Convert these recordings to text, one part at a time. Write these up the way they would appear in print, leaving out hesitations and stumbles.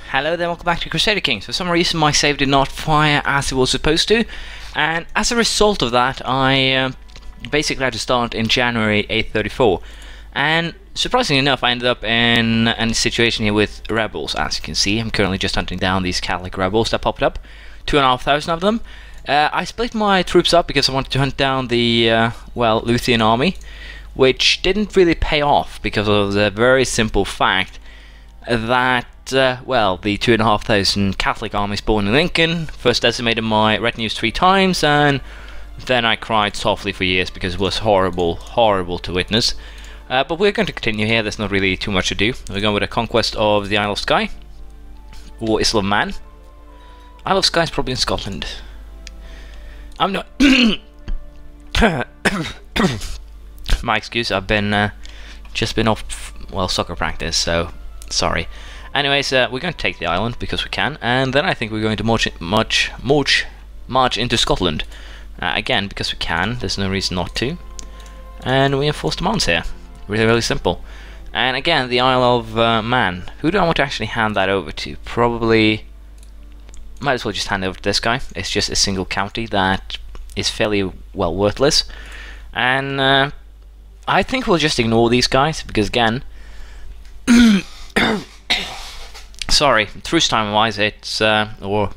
Hello there, welcome back to Crusader Kings. For some reason my save did not fire as it was supposed to, and as a result of that I basically had to start in January 834, and surprisingly enough I ended up in a situation here with rebels. As you can see, I'm currently just hunting down these Catholic rebels that popped up, 2,500 of them. I split my troops up because I wanted to hunt down the Lutheran army, which didn't really pay off because of the very simple fact that the 2,500 Catholic army spawned in Lincoln first decimated my retinues 3 times, and then I cried softly for years because it was horrible, horrible to witness. But we're going to continue here. There's not really too much to do. We're going with a conquest of the Isle of Skye, or Isle of Man. Isle of Skye is probably in Scotland. I'm not. My excuse. I've been just been off soccer practice, so sorry. Anyways, we're going to take the island because we can, and then I think we're going to march into Scotland again because we can. There's no reason not to, and we enforce demands here. Really simple. And again, the Isle of Man. Who do I want to actually hand that over to? Probably might as well just hand it over to this guy. It's just a single county that is fairly worthless, and I think we'll just ignore these guys because again. Sorry, truce time wise, it's or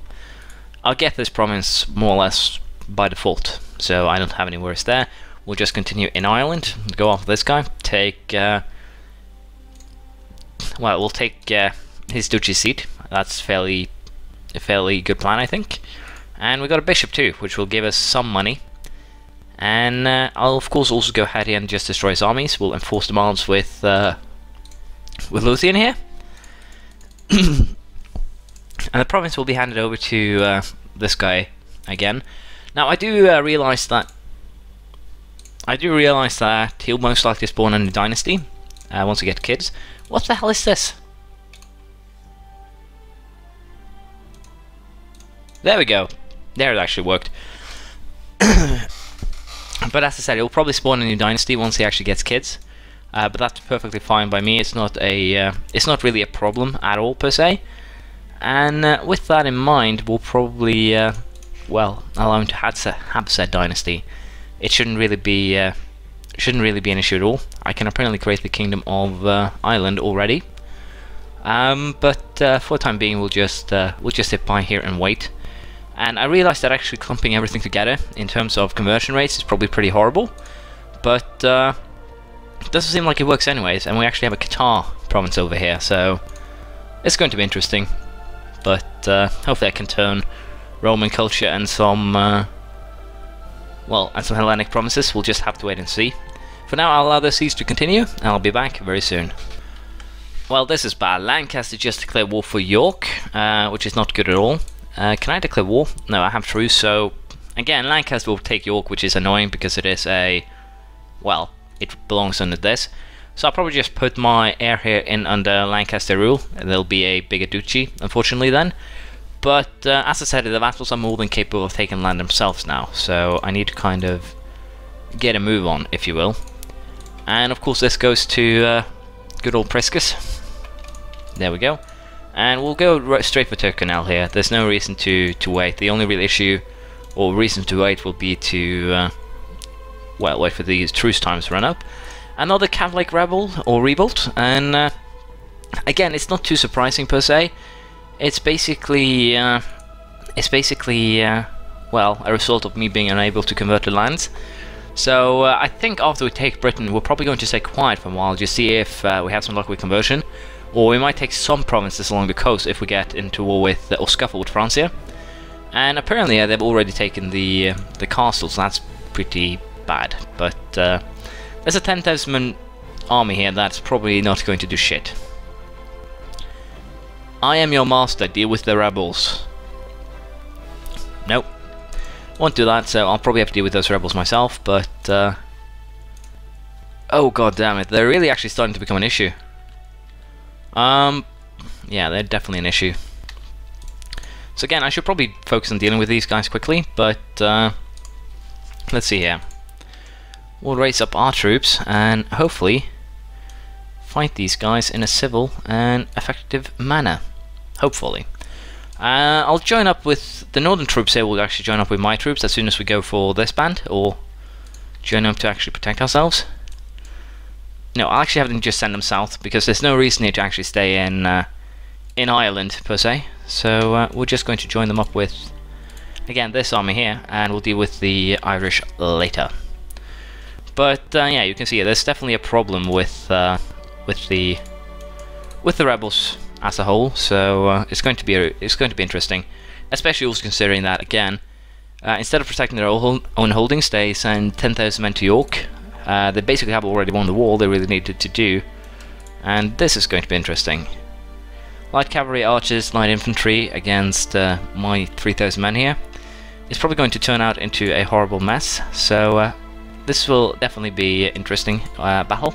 I'll get this province more or less by default, so I don't have any worries there. We'll just continue in Ireland, go after this guy, take we'll take his duchy seat. That's a fairly good plan, I think. And we got a bishop too, which will give us some money. And I'll of course also go ahead here and just destroy his armies. We'll enforce demands with Lothian here. And the province will be handed over to this guy again. Now I do realize that he'll most likely spawn a new dynasty once we get kids. What the hell is this? There we go. There, it actually worked. But as I said, he'll probably spawn a new dynasty once he actually gets kids. But that's perfectly fine by me. It's not really a problem at all per se. And with that in mind, we'll probably allow him to have said dynasty. It shouldn't really be an issue at all. I can apparently create the Kingdom of Ireland already. But for the time being, we'll just sit by here and wait. And I realized that actually clumping everything together in terms of conversion rates is probably pretty horrible. But it doesn't seem like it works anyways, and we actually have a Qatar province over here, so it's going to be interesting. But hopefully I can turn Roman culture and some Hellenic provinces. We'll just have to wait and see. For now, I'll allow the siege to continue, and I'll be back very soon. Well, this is bad. Lancaster just declared war for York, which is not good at all. Can I declare war? No, I have truce, so again, Lancaster will take York, which is annoying because it is it belongs under this. So I'll probably just put my heir here in under Lancaster rule, and there'll be a bigger duchy, unfortunately, then. But as I said, the vassals are more than capable of taking land themselves now, so I need to kind of get a move on, if you will. And of course this goes to good old Priscus. There we go. And we'll go straight for Tyrconnell here. There's no reason to wait. The only real issue, or reason to wait, will be to wait for these truce times to run up. Another Catholic rebel or revolt, and again, it's not too surprising per se. It's basically a result of me being unable to convert the lands. So I think after we take Britain, we're probably going to stay quiet for a while, just see if we have some luck with conversion, or we might take some provinces along the coast if we get into war with or scuffle with France here. And apparently they've already taken the castles. That's pretty bad, but there's a 10,000 man army here that's probably not going to do shit. I am your master, deal with the rebels. Nope, won't do that, so I'll probably have to deal with those rebels myself, but oh god damn it, they're really actually starting to become an issue. Yeah, they're definitely an issue. So again, I should probably focus on dealing with these guys quickly, but let's see here. We'll raise up our troops and hopefully fight these guys in a civil and effective manner. hopefully. I'll join up with the northern troops here. Will actually join up with my troops as soon as we go for this band, or join up to actually protect ourselves. No, I'll actually have them just send them south, because there's no reason here to actually stay in Ireland per se. So we're just going to join them up with, again, this army here, and we'll deal with the Irish later. But yeah, you can see there's definitely a problem with the rebels as a whole. So it's going to be interesting, especially also considering that, again, instead of protecting their own holdings, they send 10,000 men to York. They basically have already won the war they really needed to do, and this is going to be interesting. Light cavalry, archers, light infantry against my 3,000 men here. It's probably going to turn out into a horrible mess, so this will definitely be an interesting battle.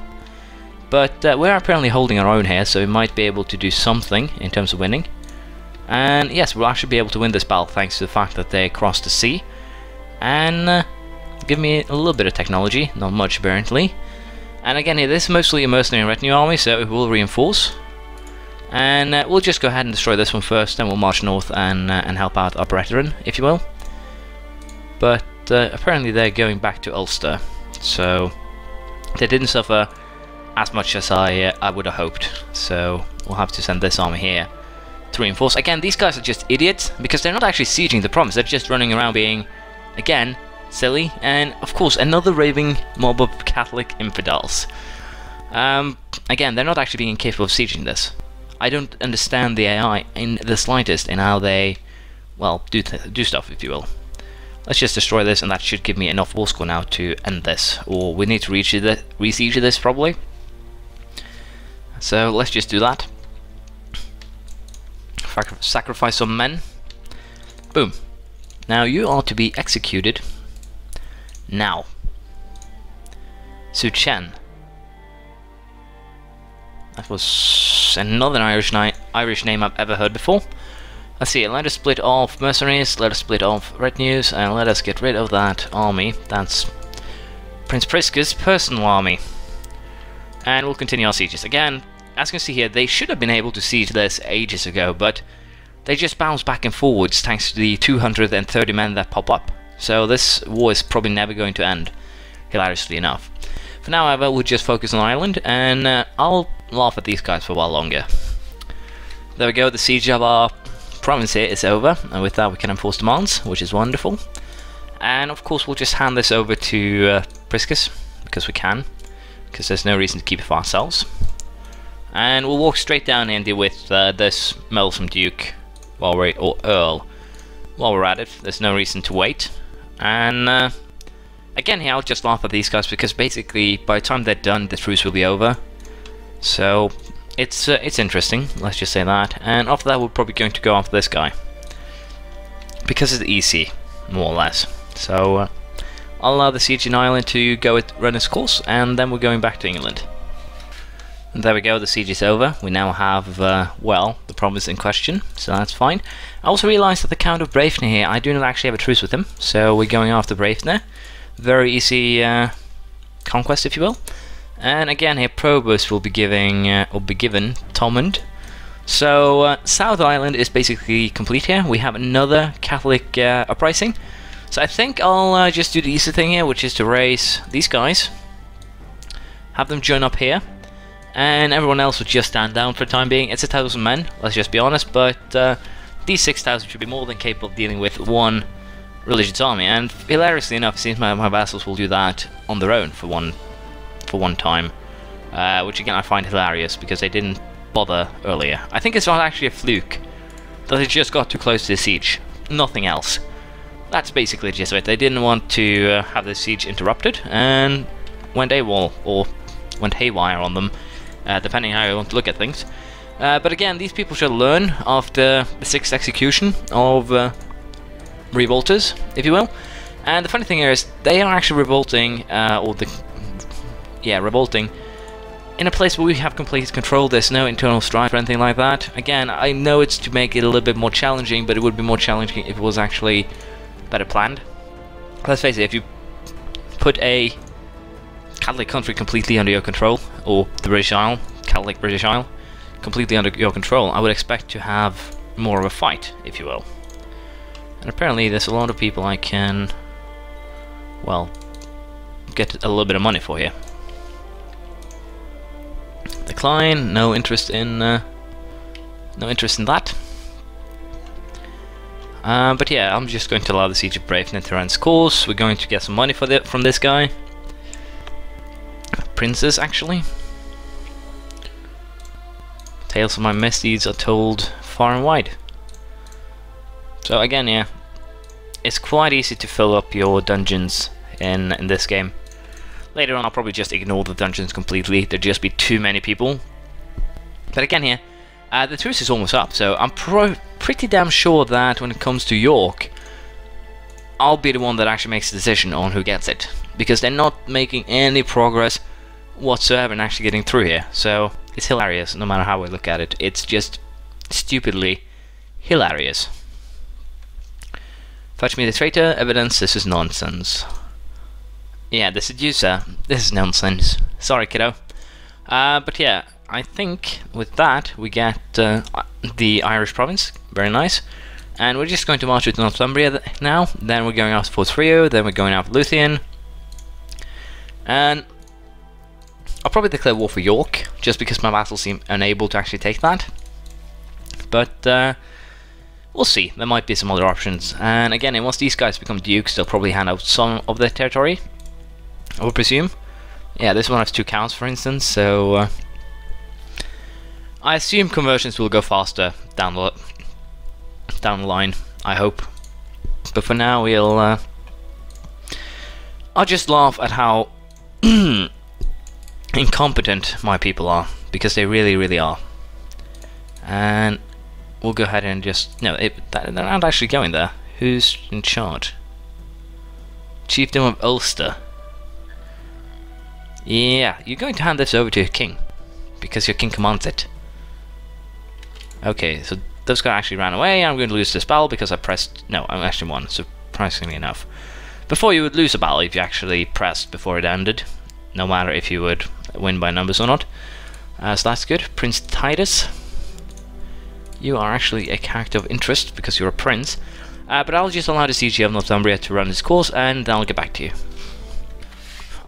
But we're apparently holding our own here, so we might be able to do something in terms of winning. And yes, we'll actually be able to win this battle thanks to the fact that they crossed the sea. And give me a little bit of technology, not much apparently. And again here, this is mostly a mercenary retinue army, so it will reinforce. And we'll just go ahead and destroy this one first, then we'll march north and help out our brethren, if you will. But apparently they're going back to Ulster, so they didn't suffer as much as I would have hoped. So we'll have to send this army here to reinforce. Again, these guys are just idiots, because they're not actually sieging the province, they're just running around being, again, silly, and of course another raving mob of Catholic infidels. Again, they're not actually being capable of sieging this. I don't understand the AI in the slightest in how they, well, do stuff, if you will. Let's just destroy this, and that should give me enough war score now to end this, or we need to re-siege this probably. So let's just do that. Sacrifice some men. Boom. Now you are to be executed now. Su Chen. That was another Irish name I've ever heard before. Let's see, let us split off mercenaries, let us split off retinues, and let us get rid of that army. That's Prince Prisca's personal army. And we'll continue our sieges. Again, as you can see here, they should have been able to siege this ages ago, but they just bounce back and forwards thanks to the 230 men that pop up. So this war is probably never going to end, hilariously enough. For now, however, we'll just focus on Ireland, and I'll laugh at these guys for a while longer. There we go, the siege of our province here is over, and with that we can enforce demands, which is wonderful. And of course we'll just hand this over to Priscus, because we can, because there's no reason to keep it for ourselves. And we'll walk straight down here and deal with this meddlesome Duke, or Earl, while we're at it. There's no reason to wait. And again here, I'll just laugh at these guys, because basically by the time they're done, the truce will be over. So it's interesting, let's just say that. And after that, we're probably going to go after this guy, because it's easy, more or less. So I'll allow the siege in Ireland to run its course, and then we're going back to England. And there we go, the siege is over. We now have, well, the province in question, so that's fine. I also realised that the Count of Braefner here, I do not actually have a truce with him, so we're going after Braefner. Very easy conquest, if you will. And again here, Probus will be given Thomond. So South Ireland is basically complete here. We have another Catholic uprising. So I think I'll just do the easy thing here, which is to raise these guys, have them join up here, and everyone else will just stand down for the time being. It's 1,000 men, let's just be honest, but these 6,000 should be more than capable of dealing with one religious army. And hilariously enough, it seems my vassals will do that on their own for one time, which again I find hilarious, because they didn't bother earlier. I think it's not actually a fluke that they just got too close to the siege, nothing else. That's basically just it. They didn't want to have the siege interrupted, and went AWOL, or went haywire on them, depending how you want to look at things. But again, these people should learn after the 6th execution of revolters, if you will. And the funny thing here is, they are actually revolting, revolting in a place where we have complete control. There's no internal strife or anything like that. Again, I know it's to make it a little bit more challenging, but it would be more challenging if it was actually better planned. Let's face it, if you put a Catholic country completely under your control, or the British Isle, Catholic British Isle, completely under your control, I would expect to have more of a fight, if you will. And apparently there's a lot of people I can, well, get a little bit of money for here. Decline, no interest in that. But yeah, I'm just going to allow the Siege of Bravenet to run its course. We're going to get some money from this guy. Princes, actually. Tales of my misdeeds are told far and wide. So again, yeah, it's quite easy to fill up your dungeons in this game. Later on, I'll probably just ignore the dungeons completely. There'd just be too many people. But again, here, the truce is almost up, so I'm pretty damn sure that when it comes to York, I'll be the one that actually makes the decision on who gets it, because they're not making any progress whatsoever in actually getting through here. So it's hilarious, no matter how I look at it. It's just stupidly hilarious. Fetch me the traitor, evidence, this is nonsense. Yeah, the seducer, this is nonsense. Sorry, kiddo. But yeah, I think with that we get the Irish province, very nice. And we're just going to march with Northumbria now, then we're going after Fort Frio, then we're going after Lothian. And I'll probably declare war for York, just because my vassals seem unable to actually take that. But we'll see, there might be some other options. And again, once these guys become dukes, they'll probably hand out some of their territory, I would presume. Yeah, this one has 2 counts, for instance, so I assume conversions will go faster down the line, I hope. But for now, I'll just laugh at how incompetent my people are, because they really, really are. And we'll go ahead and just... No, they're not actually going there. Who's in charge? Chiefdom of Ulster. Yeah, you're going to hand this over to your king, because your king commands it. Okay, so those guys actually ran away. I'm going to lose this battle because I pressed... No, I actually won, surprisingly enough. Before, you would lose a battle if you actually pressed before it ended, no matter if you would win by numbers or not. So that's good. Prince Titus, you are actually a character of interest because you're a prince. But I'll just allow the siege of Northumbria to run its course, and then I'll get back to you.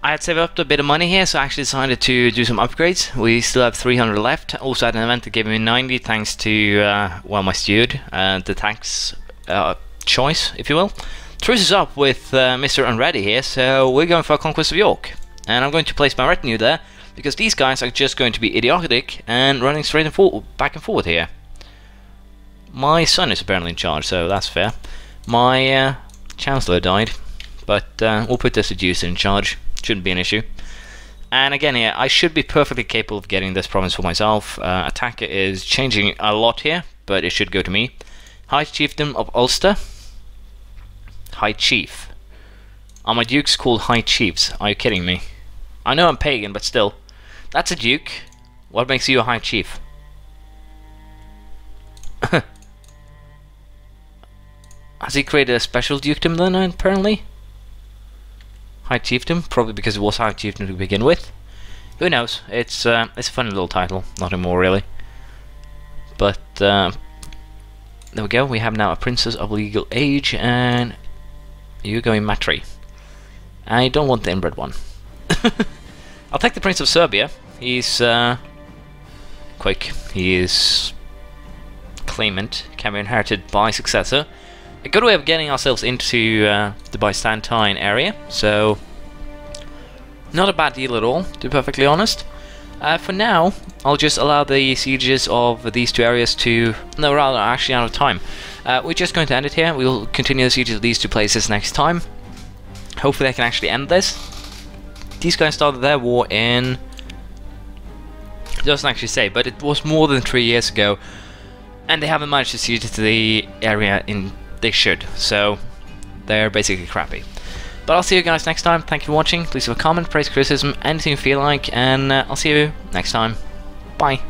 I had saved up a bit of money here, so I actually decided to do some upgrades. We still have 300 left. Also had an event that gave me 90 thanks to, well, my steward, the tax choice, if you will. Truce is up with Mr. Unready here, so we're going for a conquest of York. And I'm going to place my retinue there, because these guys are just going to be idiotic and running straight and forward, back and forward here. My son is apparently in charge, so that's fair. My chancellor died, but we'll put the seducer in charge. Shouldn't be an issue. And again here, I should be perfectly capable of getting this province for myself. Attacker is changing a lot here, but it should go to me. High Chiefdom of Ulster. High Chief. Are my dukes called High Chiefs? Are you kidding me? I know I'm pagan, but still. That's a duke. What makes you a High Chief? Has he created a special dukedom then, apparently? High Chiefdom, probably because it was High Chiefdom to begin with. Who knows? It's a funny little title, nothing more really. But there we go. We have now a princess of legal age, and you're going Matri. I don't want the inbred one. I'll take the Prince of Serbia. He's quick. He is claimant, can be inherited by successor. A good way of getting ourselves into the Byzantine area, so not a bad deal at all, to be perfectly honest. For now, I'll just allow the sieges of these 2 areas to... No, rather, actually out of time. We're just going to end it here. We'll continue the sieges of these 2 places next time. Hopefully I can actually end this. These guys started their war in... It doesn't actually say, but it was more than 3 years ago. And they haven't managed to siege to the area in... They should, so they're basically crappy. But I'll see you guys next time. Thank you for watching. Please leave a comment, praise, criticism, anything you feel like, and I'll see you next time. Bye.